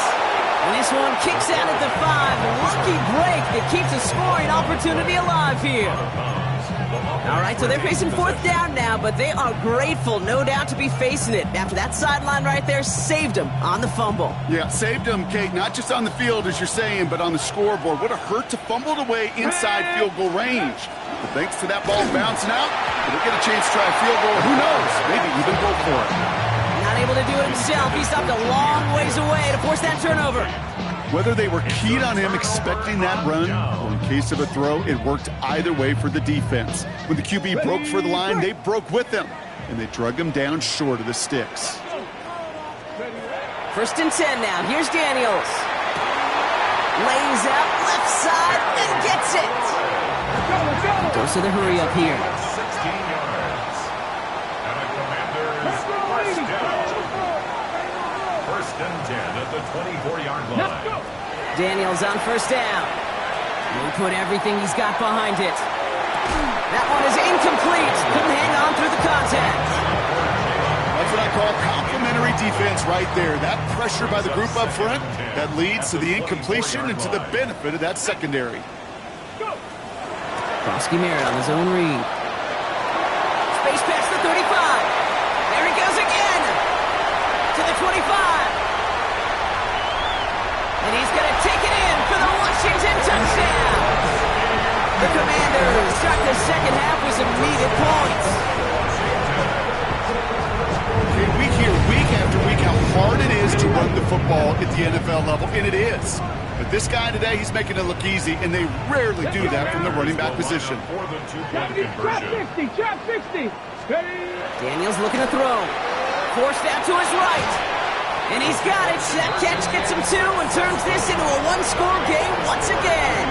And this one kicks out at the 5. Lucky break that keeps a scoring opportunity alive here. All right, so they're facing 4th down now, but they are grateful, no doubt, to be facing it. After that sideline right there saved them on the fumble. Yeah, saved them, Kate, not just on the field, as you're saying, but on the scoreboard. What a hurt to fumble it away inside field goal range. But thanks to that ball bouncing out, they'll get a chance to try a field goal. Who knows? Maybe even go for it. Not able to do it himself. He stopped a long ways away to force that turnover. Whether they were keyed on him expecting that run, or in case of a throw, it worked either way for the defense. When the QB broke for the line, they broke with him, and they drug him down short of the sticks. 1st and 10 now. Here's Daniels. Lays out left side and gets it. Goes to the hurry up here. 16 yards. And a Commanders first down. 1st and 10 at the 24-yard line. Daniels on 1st down. He'll put everything he's got behind it. That one is incomplete. Couldn't hang on through the contact. That's what I call complimentary defense right there. That pressure by the group up front, that leads to the incompletion and to the benefit of that secondary. Krosky Merritt on his own read. Space past the 35. There he goes again. To the 25. And he's going to take it in for the Washington touchdown. The Commanders start the second half with some needed points. Okay, we hear week after week how hard it is to run the football at the NFL level, and it is. But this guy today, he's making it look easy, and they rarely do that from the running back position. For the two-point conversion. Trap 60. Daniels looking to throw. Forced out to his right. And he's got it. That catch gets him 2 and turns this into a one-score game once again.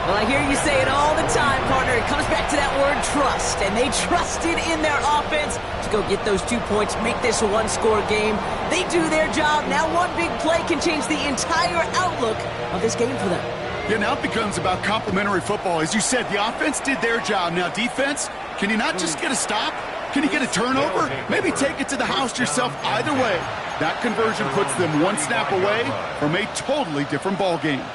Well, I hear you say it all the time, partner. It comes back to that word trust. And they trusted in their offense to go get those 2 points, make this a one-score game. They do their job. Now one big play can change the entire outlook of this game for them. Yeah, now it becomes about complimentary football. As you said, the offense did their job. Now defense, can you not just get a stop? Can you get a turnover? Maybe take it to the house yourself. Either way, that conversion puts them one snap away from a totally different ball game.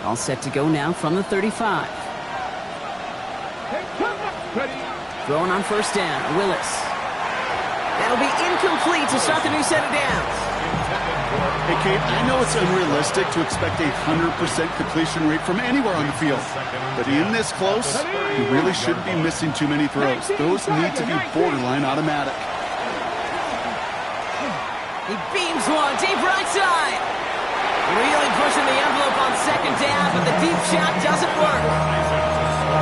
All set to go now from the 35. Throwing on 1st down, Willis. That'll be incomplete to start the new set of downs. Hey, Kate, I know it's unrealistic to expect a 100% completion rate from anywhere on the field. But in this close, you really shouldn't be missing too many throws. Those need to be borderline automatic. He beams one, deep right side. Really pushing the envelope on 2nd down, but the deep shot doesn't work.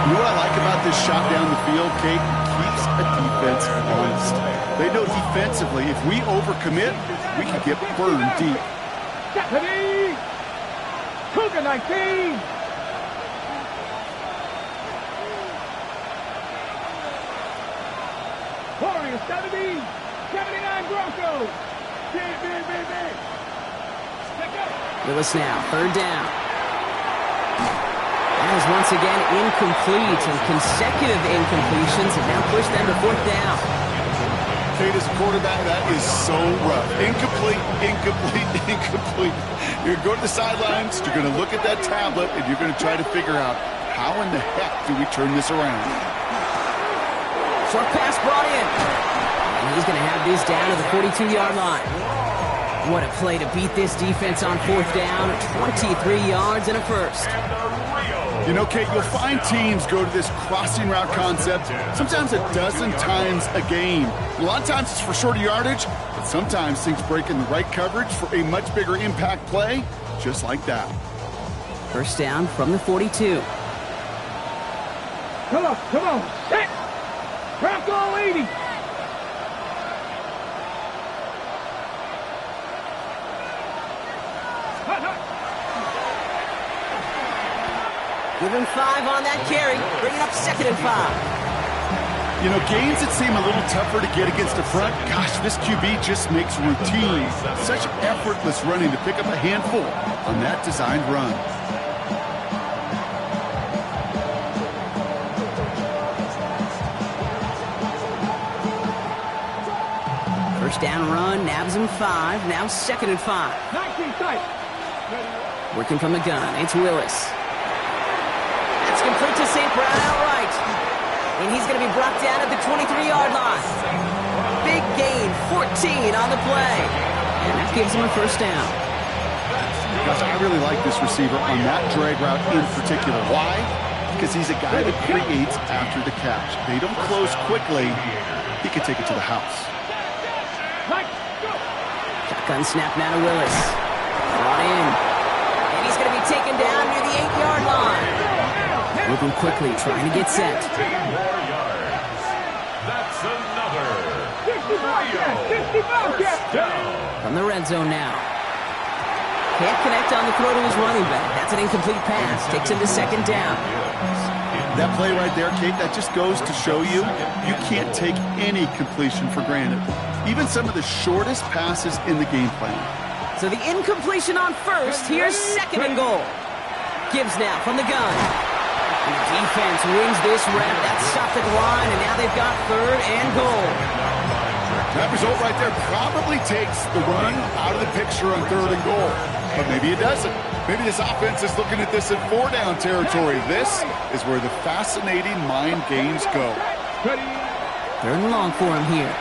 You know what I like about this shot down the field, Kate? Keeps a defense honest. They know defensively, if we overcommit, we can get burned deep. Stephanie! Cougar 19! Warrior 70! 79 Broncos! Willis now, 3rd down. That is once again incomplete, and consecutive incompletions have now pushed them to 4th down. Kate, as a quarterback, that is so rough. Incomplete, incomplete, incomplete. You're going to go to the sidelines, you're going to look at that tablet, and you're going to try to figure out how in the heck do we turn this around. Short pass brought in. And he's going to have this down to the 42-yard line. What a play to beat this defense on 4th down. 23 yards and a first. You know, Kate, you'll find teams go to this crossing route concept sometimes a dozen times a game. A lot of times it's for shorter yardage, but sometimes things break in the right coverage for a much bigger impact play, just like that. 1st down from the 42. Come on, set! Bronco 80! Give him 5 on that carry. Bring it up 2nd and 5. You know, games that seem a little tougher to get against the front, gosh, this QB just makes routine. Such effortless running to pick up a handful on that designed run. First down run, nabs him 5. Now 2nd and 5. 19 tight. Working from the gun, it's Willis. That's complete to St. Brown outright. And he's going to be brought down at the 23-yard line. Big gain, 14 on the play. And that gives him a first down. Gosh, I really like this receiver on that drag route in particular. Why? Because he's a guy that creates after the catch. They don't close quickly. He can take it to the house. Shotgun snap now to Willis. Brought in. And he's going to be taken down near the 8-yard line. Moving quickly, trying to get set. 10 more yards. That's another. 65 From the red zone now. Can't connect on the throw to his running back. That's an incomplete pass. Takes him to 2nd down. That play right there, Kate, that just goes to show you, you can't take any completion for granted. Even some of the shortest passes in the game plan. So the incompletion on first. Here's 2nd and goal. Gibbs now from the gun. And the defense wins this rep. That's stopped at the line, and now they've got 3rd and goal. That result right there probably takes the run out of the picture on 3rd and goal. But maybe it doesn't. Maybe this offense is looking at this in 4-down territory. This is where the fascinating mind games go. 3rd and long for him here.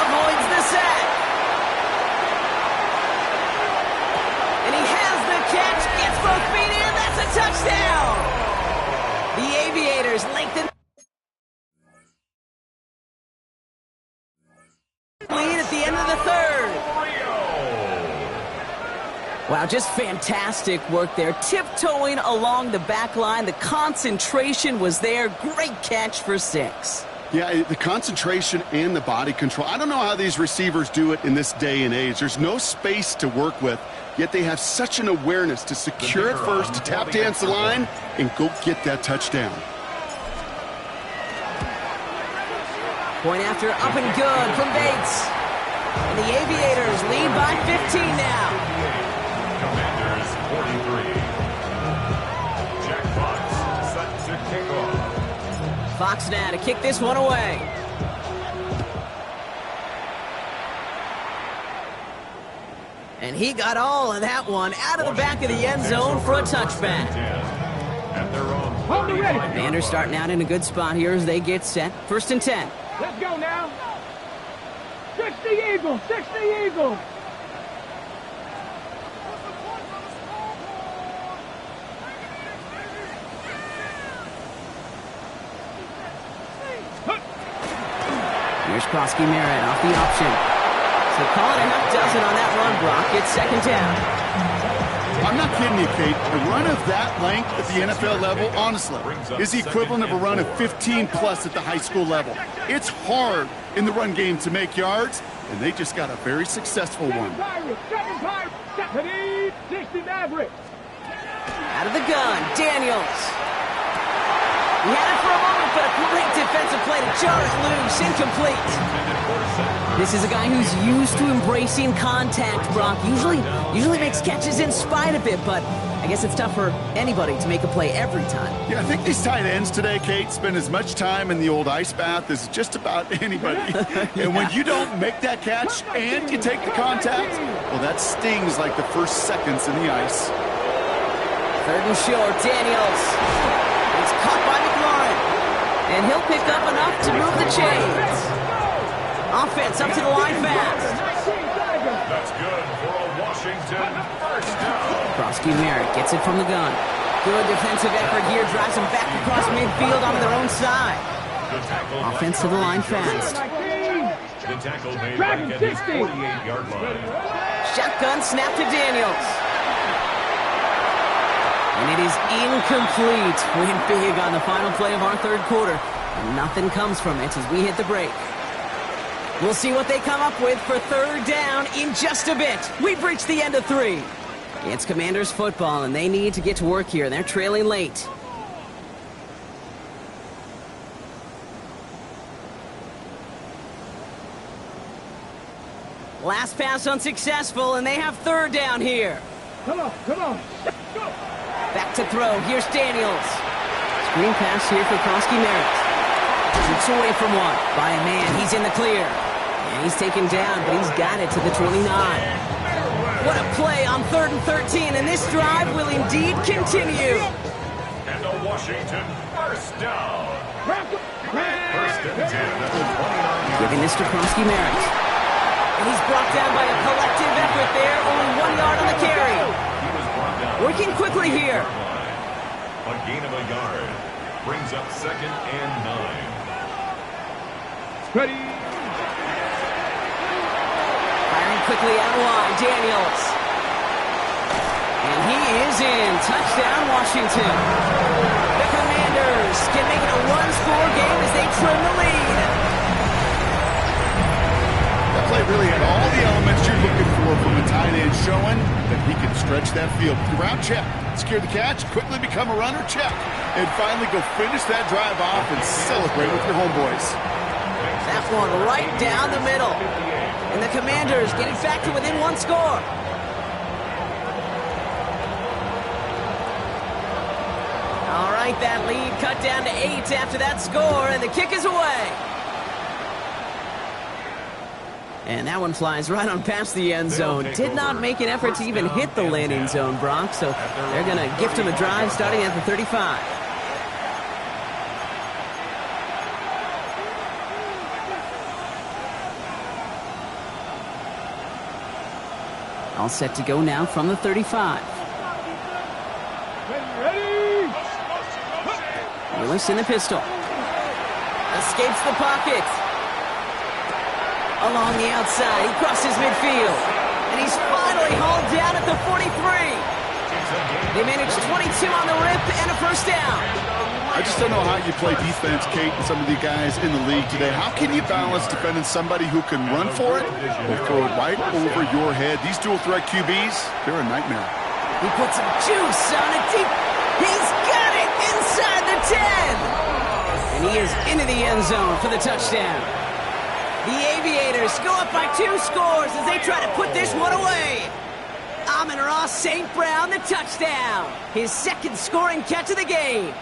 Avoids the sack. And he has the catch. Gets both feet in. That's a touchdown. The Aviators lengthen lead at the end of the 3rd. Wow, just fantastic work there. Tiptoeing along the back line. The concentration was there. Great catch for 6. Yeah, the concentration and the body control. I don't know how these receivers do it in this day and age. There's no space to work with, yet they have such an awareness to secure it first, to tap dance the line, and go get that touchdown. Point after, up and good from Bates. And the Aviators lead by 15 now. Commanders 43. Jack Fox set to kick off. Fox now to kick this one away. And he got all of that one out of the back of the end zone for a touchback. And they're on. Hold it ready. Commanders starting out in a good spot here as they get set. 1st and 10. Let's go now. 60 Eagles, 60 Eagles. Here's Prosky Merritt off the option. So call it a half dozen on that run, Brock. It's 2nd down. I'm not kidding you, Kate. A run of that length at the NFL level, honestly, is the equivalent of a run of 15-plus at the high school level. It's hard in the run game to make yards, and they just got a very successful one. 60 Mavericks. Out of the gun, Daniels. He had it for a moment, but a great defensive play to jar it loose. Incomplete. This is a guy who's used to embracing contact, Brock. Usually makes catches in spite of it, but I guess it's tough for anybody to make a play every time. Yeah, I think these tight ends today, Kate, spend as much time in the old ice bath as just about anybody. And when you don't make that catch and you take the contact, well, that stings like the first seconds in the ice. 3rd and short, Daniels. It's caught by McLaurin. And he'll pick up enough to move the chains. Offense up to the line fast. That's good for a Washington first down. Prosky Merritt gets it from the gun. Good defensive effort here. Drives them back across midfield onto their own side. Offense to the line fast. The tackle made back at his 48-yard line. Shotgun snap to Daniels. And it is incomplete. Went big on the final play of our 3rd quarter. And nothing comes from it as we hit the break. We'll see what they come up with for 3rd down in just a bit. We've reached the end of 3. It's Commanders football, and they need to get to work here. They're trailing late. Last pass unsuccessful, and they have third down here. Come on, go. Back to throw. Here's Daniels. Screen pass here for Krosky-Merritt. Shoots away from one. By a man. He's in the clear. And he's taken down, but he's got it to the 29. What a play on 3rd and 13, and this drive will indeed continue. And a Washington first down. First and 10 at the 29. Giving this to Krosky-Merritt. And he's brought down by a collective effort there. Only 1 yard on the carry. He was brought down. Working quickly here. A gain of a yard brings up 2nd and 9. Ready. Firing quickly out wide, Daniels. And he is in. Touchdown, Washington. The Commanders can make it a one-score game as they trim the lead. That play really had all the elements you're looking for from a tight end, showing that he can stretch that field. Route check, secure the catch, quickly become a runner, check, and finally go finish that drive off and celebrate with your homeboys. That one right down the middle. And the Commanders getting back to within 1 score. All right, that lead cut down to 8 after that score, and the kick is away. And that one flies right on past the end zone. Did not make an effort to even hit the landing zone, Brock, so they're going to gift him a drive starting at the 35. All set to go now from the 35. Ready. Willis in the pistol. Escapes the pocket. Along the outside, he crosses midfield. And he's finally hauled down at the 43. They managed 22 on the rip and a first down. I just don't know how you play defense, Kate, and some of the guys in the league today. How can you balance defending somebody who can run for it or throw it right over your head? These dual threat QBs, they're a nightmare. He puts some juice on it deep. He's got it inside the 10. And he is into the end zone for the touchdown. The Aviators go up by 2 scores as they try to put this one away. Amon-Ra St. Brown, the touchdown. His 2nd scoring catch of the game.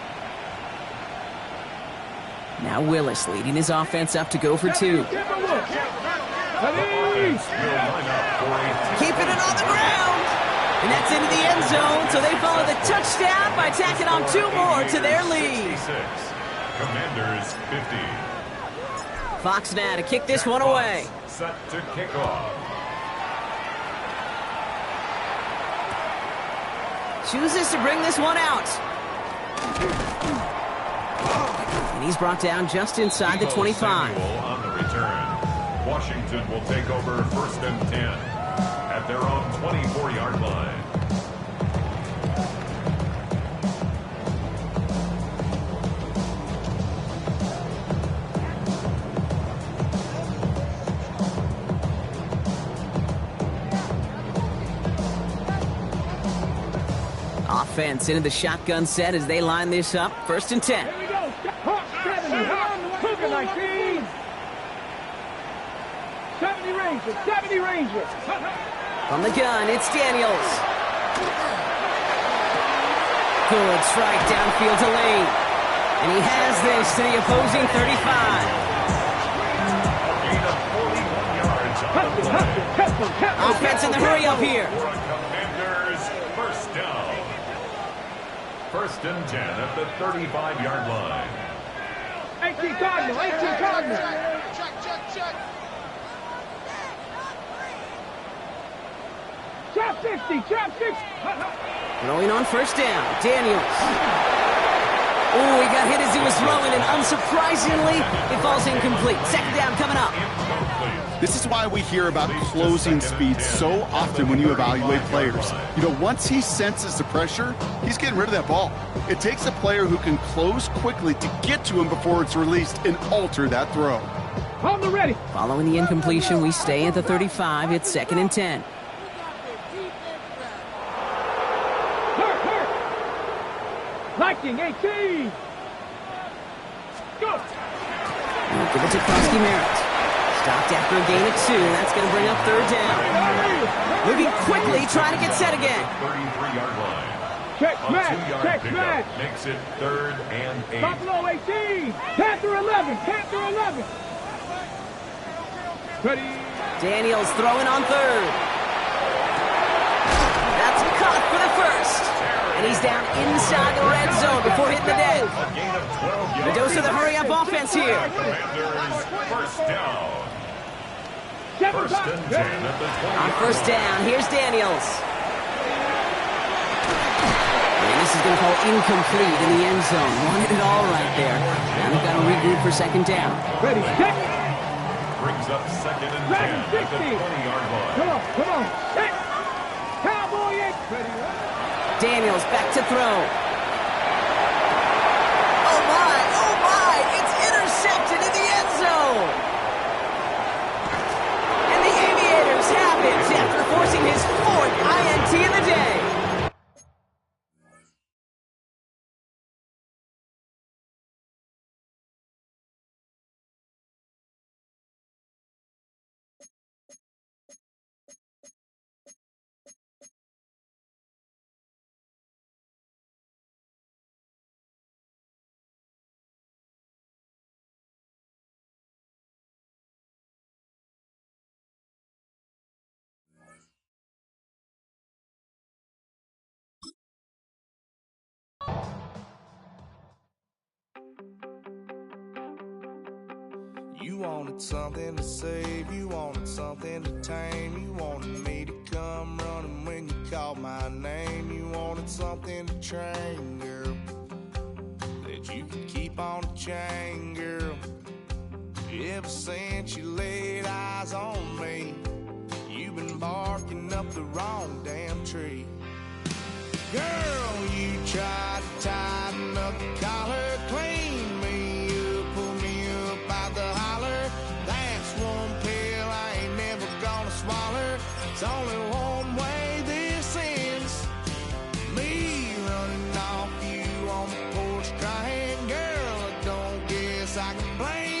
Now Willis leading his offense up to go for 2. Ready. Keeping it on the ground. And that's into the end zone, so they follow the touchdown by tacking on 2 more to their lead. Commanders 50. Fox now to kick this one away. Set to kick off. Chooses to bring this one out. And he's brought down just inside the 25. Samuel on the return. Washington will take over 1st and 10 at their own 24-yard line. Offense into the shotgun set as they line this up. 1st and 10. Here we go. 70. Cougar 19. 70 Rangers. 70 Rangers. From the gun, it's Daniels. Good strike downfield to Lane. And he has this to the opposing 35. Gain of 41 yards. Offense in the hurry up here. Commanders first down. 1st and 10 at the 35-yard line. 18 Cardinal. 18 Cardinal. Trap 60. Trap 60. Throwing on 1st down. Daniels. Oh, he got hit as he was throwing, and unsurprisingly, it falls incomplete. 2nd down coming up. This is why we hear about closing speed so often when you evaluate players. You know, once he senses the pressure, he's getting rid of that ball. It takes a player who can close quickly to get to him before it's released and alter that throw. On the ready. Following the incompletion, we stay at the 35. It's 2nd and 10. Liking 18. Go. We'll give it to Krosky-Merritt. Stopped after a gain of 2. That's going to bring up third down. Moving quickly, trying to get set again. 33-yard line. Check A match, 2-yard check pickup match. makes it 3rd and 8. Buffalo 18, Panther 11, Panther 11. Ready. Daniels throwing on third. That's caught for the first. And he's down inside the red zone before hitting the deck. A gain of 12 yards. Mendoza, the hurry-up offense here. Commanders first down. 7 First and 10 at the 20. On first down, here's Daniels. And this is going to fall incomplete in the end zone. Wanted it all right there. Now they've got to regroup for second down. Ready, set. Brings up 2nd and 10 Dragon at the 60. 20-yard line. Come on, set. Cowboy 8. Ready, Daniels back to throw. Oh my, it's intercepted in the end zone. And the Aviators have it after forcing his 4th INT of the day. You wanted something to save, you wanted something to tame, you wanted me to come running when you called my name, you wanted something to train, girl, that you could keep on the chain, girl. Ever since you laid eyes on me, you've been barking up the wrong damn tree. Girl, you tried to tighten up the collar, clean me up, pull me up out the holler. That's one pill I ain't never gonna swallow. It's only one way this ends. Me running off you on the porch crying. Girl, I don't guess I can blame